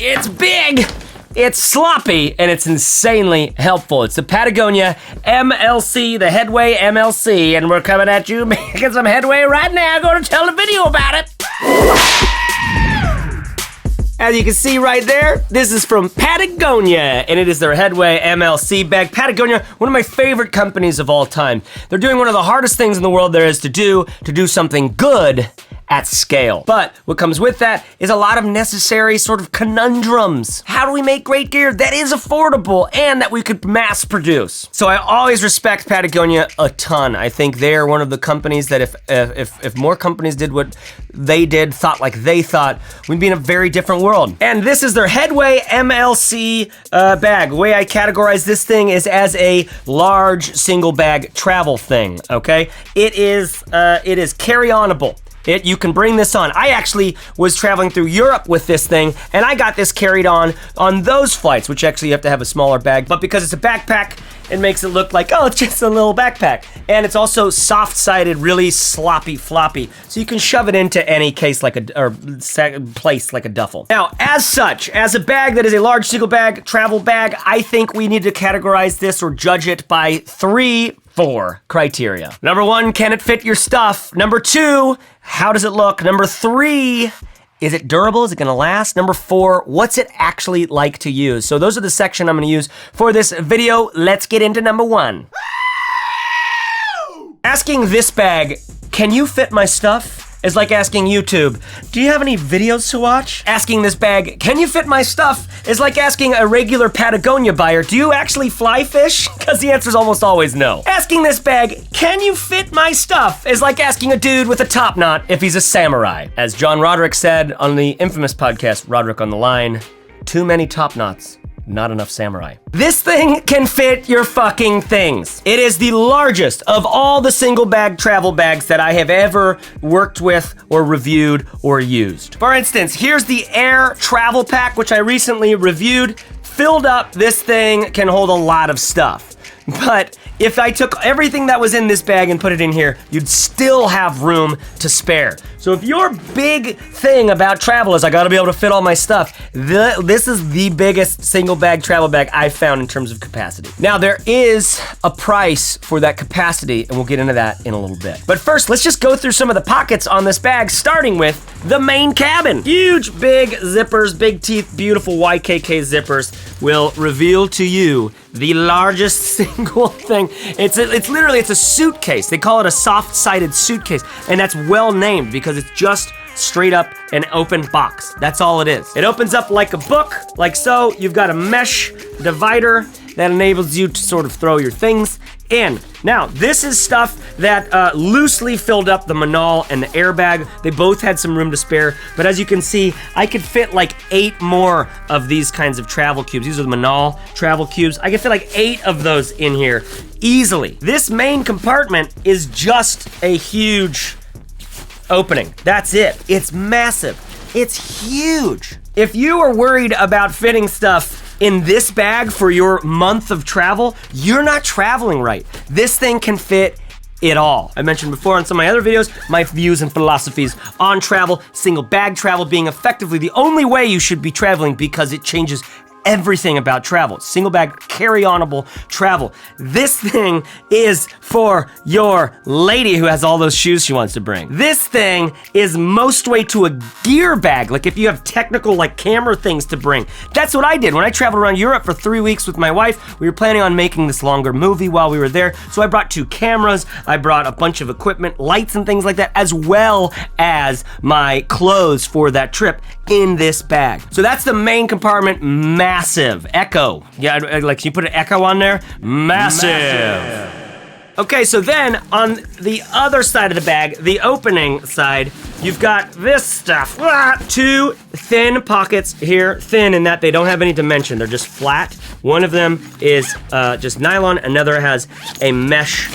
It's big, it's sloppy, and it's insanely helpful. It's the Patagonia MLC, the Headway MLC, and we're coming at you making some headway right now. Going to tell a video about it. As you can see right there, this is from Patagonia, and it is their Headway MLC bag. Patagonia, one of my favorite companies of all time. They're doing one of the hardest things in the world there is to do something good at scale. But what comes with that is a lot of necessary sort of conundrums. How do we make great gear that is affordable and that we could mass produce? So I always respect Patagonia a ton. I think they're one of the companies that if more companies did what they did, thought like they thought, we'd be in a very different world. And this is their Headway MLC bag. The way I categorize this thing is as a large single bag travel thing, okay? It is carry-onable. You can bring this on. I actually was traveling through Europe with this thing, and I got this carried on those flights, which actually you have to have a smaller bag, but because it's a backpack, it makes it look like, oh, it's just a little backpack. And it's also soft-sided, really sloppy, floppy, so you can shove it into any case like place like a duffel. Now, as such, as a bag that is a large single bag, travel bag, I think we need to categorize this or judge it by 4 criteria. Number 1, can it fit your stuff? Number 2, how does it look? Number 3, is it durable? Is it gonna last? Number 4, what's it actually like to use? So those are the section I'm gonna use for this video. Let's get into number 1. Asking this bag, can you fit my stuff? Is like asking YouTube, do you have any videos to watch? Asking this bag, can you fit my stuff? Is like asking a regular Patagonia buyer, do you actually fly fish? Because the answer is almost always no. Asking this bag, can you fit my stuff? Is like asking a dude with a top knot if he's a samurai. As John Roderick said on the infamous podcast, Roderick on the Line, too many top knots. Not enough samurai. This thing can fit your fucking things. It is the largest of all the single bag travel bags that I have ever worked with or reviewed or used. For instance, here's the Air Travel Pack, which I recently reviewed. Filled up, this thing can hold a lot of stuff. But if I took everything that was in this bag and put it in here, you'd still have room to spare. So if your big thing about travel is I gotta be able to fit all my stuff, this is the biggest single bag travel bag I've found in terms of capacity. Now there is a price for that capacity, and we'll get into that in a little bit. But first, let's just go through some of the pockets on this bag, starting with the main cabin. Huge, big zippers, big teeth, beautiful YKK zippers will reveal to you the largest single thing. It's literally a suitcase. They call it a soft-sided suitcase, and that's well named because it's just straight up an open box. That's all it is. It opens up like a book, like so. You've got a mesh divider that enables you to sort of throw your things in. Now, this is stuff that loosely filled up the Manal and the airbag. They both had some room to spare, but as you can see, I could fit like 8 more of these kinds of travel cubes. These are the Manal travel cubes. I could fit like 8 of those in here easily. This main compartment is just a huge opening. That's it. It's massive. It's huge. If you are worried about fitting stuff in this bag for your month of travel, you're not traveling right. This thing can fit it all. I mentioned before in some of my other videos, my views and philosophies on travel, single bag travel being effectively the only way you should be traveling because it changes everything about travel. Single bag, carry-onable travel. This thing is for your lady who has all those shoes she wants to bring. This thing is most way to a gear bag, like if you have technical like camera things to bring. That's what I did when I traveled around Europe for 3 weeks with my wife. We were planning on making this longer movie while we were there, so I brought 2 cameras, I brought a bunch of equipment, lights and things like that, as well as my clothes for that trip in this bag. So that's the main compartment. Massive. Echo. Yeah, like, can you put an echo on there? Massive. Okay, so then on the other side of the bag, the opening side, you've got this stuff. 2 thin pockets here, thin in that they don't have any dimension. They're just flat. One of them is just nylon. Another has a mesh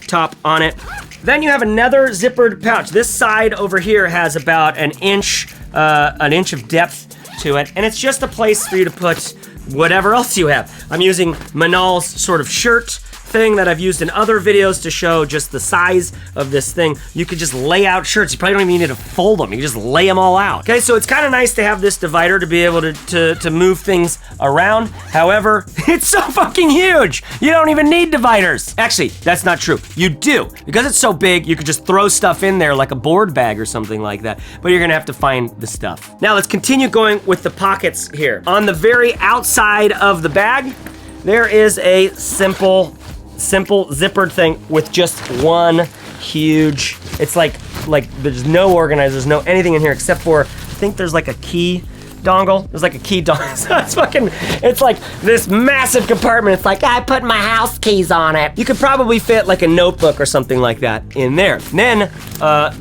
top on it. Then you have another zippered pouch. This side over here has about an inch of depth to it, and it's just a place for you to put whatever else you have. I'm using Manal's sort of shirt thing that I've used in other videos to show just the size of this thing. You could just lay out shirts. You probably don't even need to fold them. You can just lay them all out. Okay, so it's kind of nice to have this divider to be able to move things around. However, it's so fucking huge. You don't even need dividers. Actually, that's not true. You do. Because it's so big, you could just throw stuff in there like a board bag or something like that. But you're gonna have to find the stuff. Now let's continue going with the pockets here. On the very outside of the bag, there is a simple zippered thing with just one huge, it's like there's no organizers, no anything in here except for, I think there's like a key dongle. There's like a key dongle. So it's like this massive compartment. It's like, I put my house keys on it. You could probably fit like a notebook or something like that in there. Then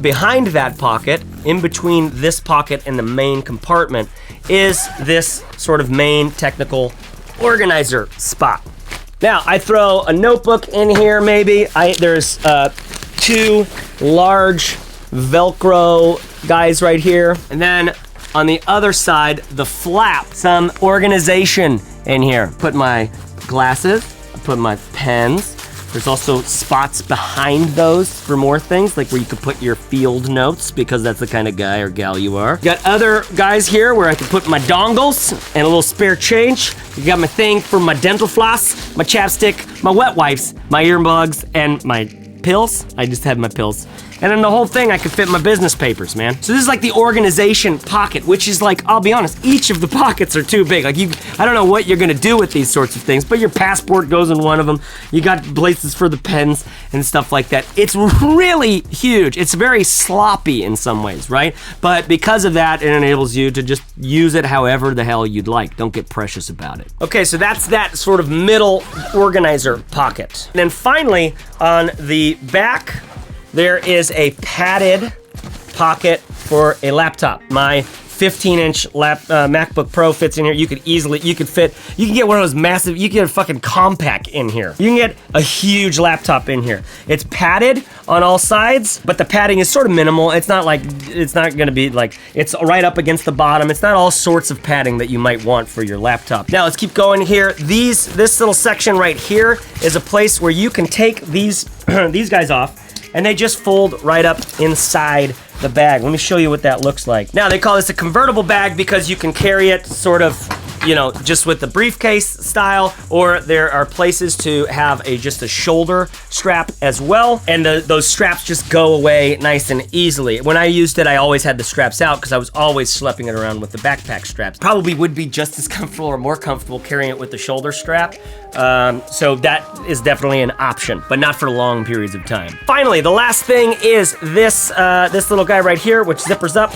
behind that pocket, in between this pocket and the main compartment, is this sort of main technical organizer spot. Now, I throw a notebook in here maybe. There's 2 large Velcro guys right here. And then on the other side, the flap, some organization in here. Put my glasses, I put my pens. There's also spots behind those for more things, like where you could put your field notes, because that's the kind of guy or gal you are. Got other guys here where I can put my dongles and a little spare change. You got my thing for my dental floss, my chapstick, my wet wipes, my earbuds, and my pills. I just had my pills. And then the whole thing, I could fit my business papers, man. So this is like the organization pocket, which is like, I'll be honest, each of the pockets are too big. Like I don't know what you're gonna do with these sorts of things, but your passport goes in one of them. You got places for the pens and stuff like that. It's really huge. It's very sloppy in some ways, right? But because of that, it enables you to just use it however the hell you'd like. Don't get precious about it. Okay, so that's that sort of middle organizer pocket. And then finally, on the back, there is a padded pocket for a laptop. My 15-inch MacBook Pro fits in here. You can get one of those massive, you can get a fucking compact in here. You can get a huge laptop in here. It's padded on all sides, but the padding is sort of minimal. It's not gonna be like, it's right up against the bottom. It's not all sorts of padding that you might want for your laptop. Now let's keep going here. This little section right here is a place where you can take these guys off, and they just fold right up inside the bag. Let me show you what that looks like. Now, they call this a convertible bag because you can carry it sort of, you know, just with the briefcase style, or there are places to have just a shoulder strap as well, and those straps just go away nice and easily. When I used it, I always had the straps out because I was always schlepping it around with the backpack straps. Probably would be just as comfortable or more comfortable carrying it with the shoulder strap. So that is definitely an option, but not for long periods of time. Finally, the last thing is this little guy right here, which zippers up.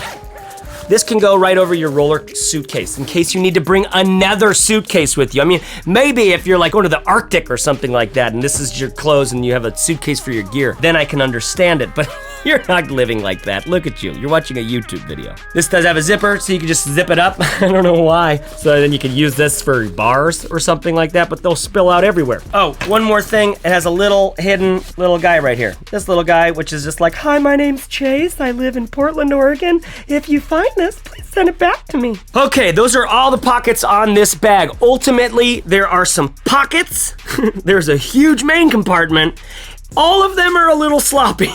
This can go right over your roller suitcase in case you need to bring another suitcase with you. I mean, maybe if you're like going to the Arctic or something like that and this is your clothes and you have a suitcase for your gear, then I can understand it, but you're not living like that. Look at you, you're watching a YouTube video. This does have a zipper, so you can just zip it up. I don't know why. So then you can use this for bars or something like that, but they'll spill out everywhere. Oh, one more thing, it has a little hidden little guy right here. This little guy, which is just like, hi, my name's Chase. I live in Portland, Oregon. If you find this, please send it back to me. Okay, those are all the pockets on this bag. Ultimately, there are some pockets. There's a huge main compartment. All of them are a little sloppy.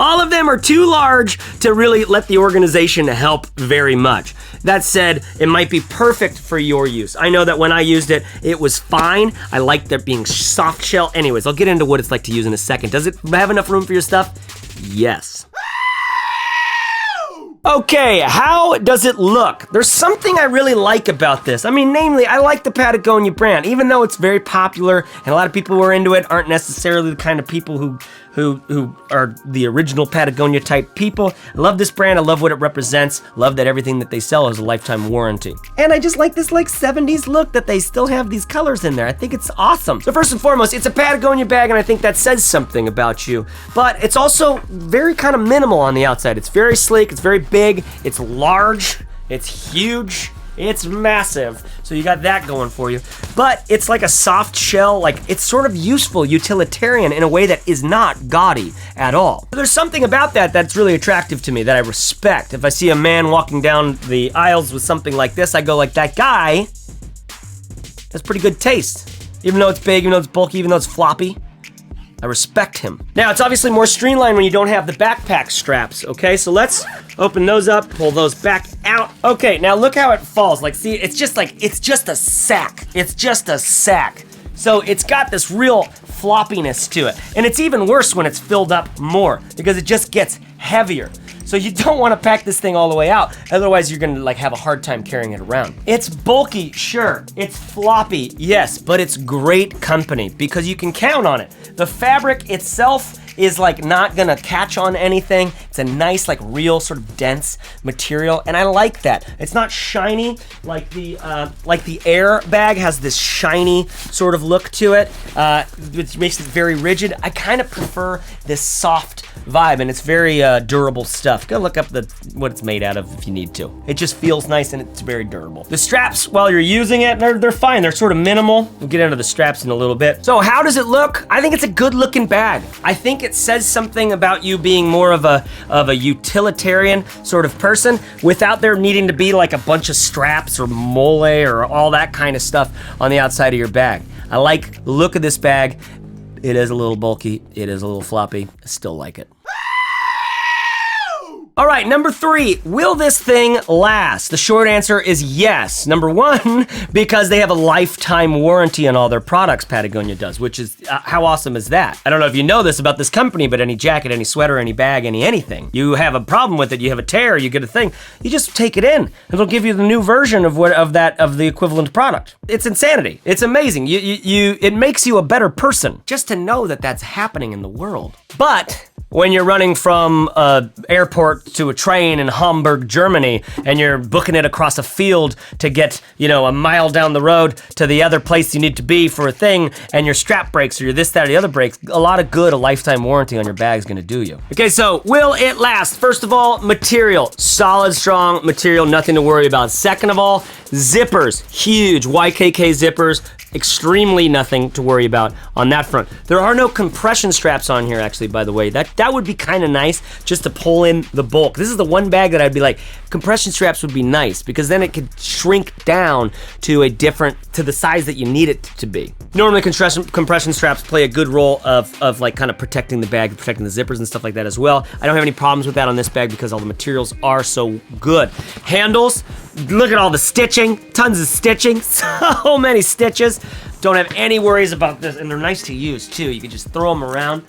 All of them are too large to really let the organization help very much. That said, it might be perfect for your use. I know that when I used it, it was fine. I liked there being soft shell. Anyways, I'll get into what it's like to use in a second. Does it have enough room for your stuff? Yes. Okay, how does it look? There's something I really like about this. I mean, namely, I like the Patagonia brand, even though it's very popular and a lot of people who are into it aren't necessarily the kind of people who are the original Patagonia type people. I love this brand, I love what it represents, love that everything that they sell has a lifetime warranty. And I just like this like 70s look that they still have these colors in there. I think it's awesome. So first and foremost, it's a Patagonia bag and I think that says something about you, but it's also very kind of minimal on the outside. It's very sleek, it's very big, it's large, it's huge, it's massive. So you got that going for you. But it's like a soft shell, like it's sort of useful, utilitarian in a way that is not gaudy at all. There's something about that that's really attractive to me that I respect. If I see a man walking down the aisles with something like this, I go like, that guy has pretty good taste. Even though it's big, even though it's bulky, even though it's floppy. I respect him. Now, it's obviously more streamlined when you don't have the backpack straps, okay? So let's open those up, pull those back out. Okay, now look how it falls. Like, see, it's just a sack. It's just a sack. So it's got this real floppiness to it. And it's even worse when it's filled up more because it just gets heavier. So you don't want to pack this thing all the way out, otherwise you're gonna like have a hard time carrying it around. It's bulky, sure. It's floppy, yes, but it's great company because you can count on it. The fabric itself is like not gonna catch on anything. It's a nice, like real sort of dense material, and I like that. It's not shiny like the Air bag has this shiny sort of look to it, which makes it very rigid. I kind of prefer this soft vibe, and it's very durable stuff. Go look up what it's made out of if you need to. It just feels nice and it's very durable. The straps, while you're using it, they're fine. They're sort of minimal. We'll get into the straps in a little bit. So how does it look? I think it's a good looking bag. I think it says something about you being more of a utilitarian sort of person without there needing to be like a bunch of straps or mole or all that kind of stuff on the outside of your bag. I like the look of this bag. It is a little bulky, it is a little floppy, I still like it. All right, number 3, will this thing last? The short answer is yes. Number 1, because they have a lifetime warranty on all their products, Patagonia does, which is, how awesome is that? I don't know if you know this about this company, but any jacket, any sweater, any bag, anything, you have a problem with it, you have a tear, you get a thing, you just take it in. It'll give you the new version of the equivalent product. It's insanity. It's amazing. It makes you a better person just to know that that's happening in the world. But when you're running from an airport to a train in Hamburg, Germany, and you're booking it across a field to get, a mile down the road to the other place you need to be for a thing, and your strap breaks or your this, that, or the other breaks, a lot of good a lifetime warranty on your bag is gonna do you. Okay, so will it last? First of all, material. Solid, strong material, nothing to worry about. Second of all, zippers. Huge YKK zippers. Extremely nothing to worry about on that front. There are no compression straps on here, actually, by the way. That would be kind of nice just to pull in the bulk. This is the one bag that I'd be like, compression straps would be nice because then it could shrink down to the size that you need it to be. Normally compression straps play a good role of like kind of protecting the bag, protecting the zippers and stuff like that as well. I don't have any problems with that on this bag because all the materials are so good. Handles, look at all the stitching, tons of stitching, so many stitches. Don't have any worries about this, and they're nice to use too. You can just throw them around.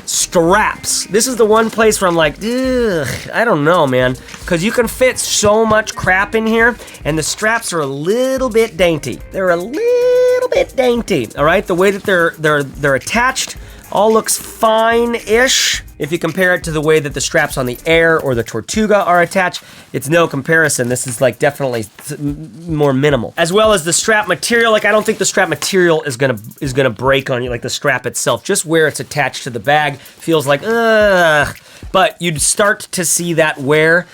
Straps. This is the one place where I'm like, ugh, I don't know, man, because you can fit so much crap in here, and the straps are a little bit dainty. They're a little bit dainty. All right, the way that they're attached all looks fine-ish. If you compare it to the way that the straps on the Air or the Tortuga are attached, it's no comparison. This is like definitely more minimal. As well as the strap material, like I don't think the strap material is gonna break on you, like the strap itself. Just where it's attached to the bag feels like, ugh. But you'd start to see that wear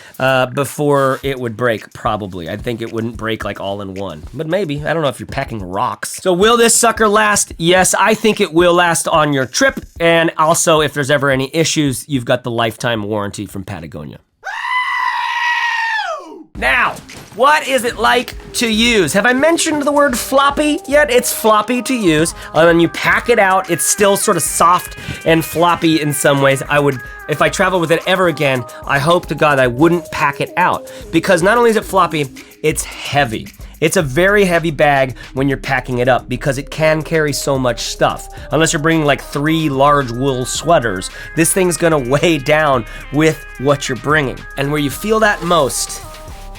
before it would break, probably. I think it wouldn't break like all in one, but maybe. I don't know if you're packing rocks. So will this sucker last? Yes, I think it will last on your trip. And also, if there's ever any issues, you've got the lifetime warranty from Patagonia. Now, what is it like to use? Have I mentioned the word floppy yet? It's floppy to use. When you pack it out, it's still sort of soft and floppy in some ways. If I travel with it ever again, I hope to God I wouldn't pack it out. Because not only is it floppy, it's heavy. It's a very heavy bag when you're packing it up because it can carry so much stuff. Unless you're bringing like 3 large wool sweaters, this thing's gonna weigh down with what you're bringing. And where you feel that most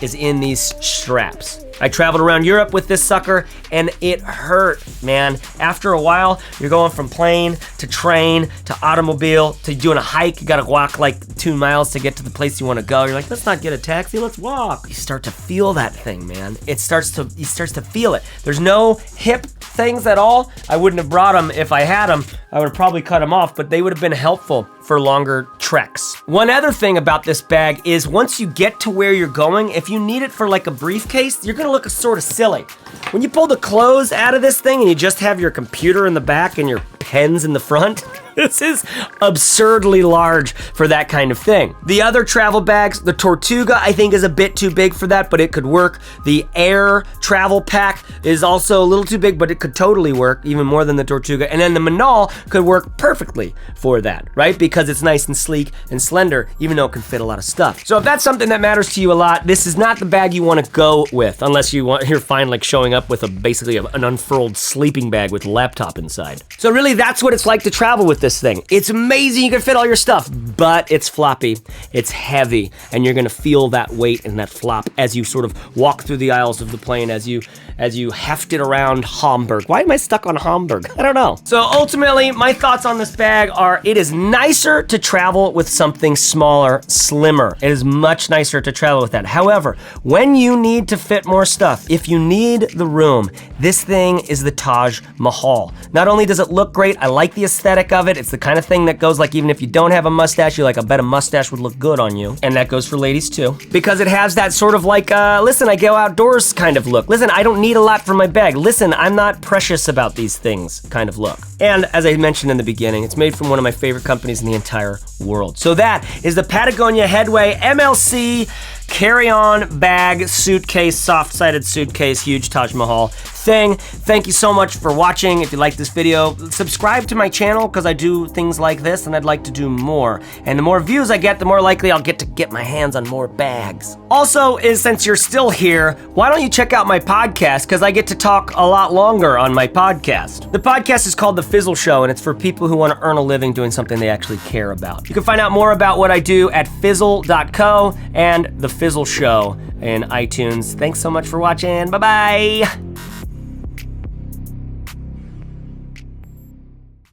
is in these straps. I traveled around Europe with this sucker and it hurt, man. After a while, you're going from plane to train to automobile to doing a hike. You gotta walk like 2 miles to get to the place you wanna go. You're like, let's not get a taxi, let's walk. You start to feel that thing, man. He starts to feel it. There's no hip things at all. I wouldn't have brought them if I had them. I would have probably cut them off, but they would have been helpful for longer treks. One other thing about this bag is once you get to where you're going, if you need it for like a briefcase, you're gonna look sort of silly. When you pull the clothes out of this thing and you just have your computer in the back and your pens in the front. This is absurdly large for that kind of thing. The other travel bags, the Tortuga, I think is a bit too big for that, but it could work. The Air travel pack is also a little too big, but it could totally work, even more than the Tortuga. And then the Manal could work perfectly for that, right? Because it's nice and sleek and slender, even though it can fit a lot of stuff. So if that's something that matters to you a lot, this is not the bag you want to go with, unless you're fine like showing up with basically an unfurled sleeping bag with a laptop inside. So really, that's what it's like to travel with this thing. It's amazing, you can fit all your stuff, but it's floppy, it's heavy, and you're gonna feel that weight and that flop as you sort of walk through the aisles of the plane, as you heft it around Hamburg. Why am I stuck on Hamburg? I don't know. So ultimately, my thoughts on this bag are, it is nicer to travel with something smaller, slimmer. It is much nicer to travel with that. However, when you need to fit more stuff, if you need the room, this thing is the Taj Mahal. Not only does it look great, I like the aesthetic of it. It's the kind of thing that goes like, even if you don't have a mustache, you're like, I bet a mustache would look good on you. And that goes for ladies too. Because it has that sort of like, listen, I go outdoors kind of look. Listen, I don't need a lot for my bag. Listen, I'm not precious about these things kind of look. And as I mentioned in the beginning, it's made from one of my favorite companies in the entire world. So that is the Patagonia Headway MLC carry-on bag suitcase, soft-sided suitcase, huge Taj Mahal thing. Thank you so much for watching. If you like this video, subscribe to my channel because I do things like this and I'd like to do more. And the more views I get, the more likely I'll get to get my hands on more bags. Also, since you're still here, why don't you check out my podcast, because I get to talk a lot longer on my podcast. The podcast is called The Fizzle Show, and it's for people who want to earn a living doing something they actually care about. You can find out more about what I do at fizzle.co and The Fizzle Show in iTunes. Thanks so much for watching. Bye-bye.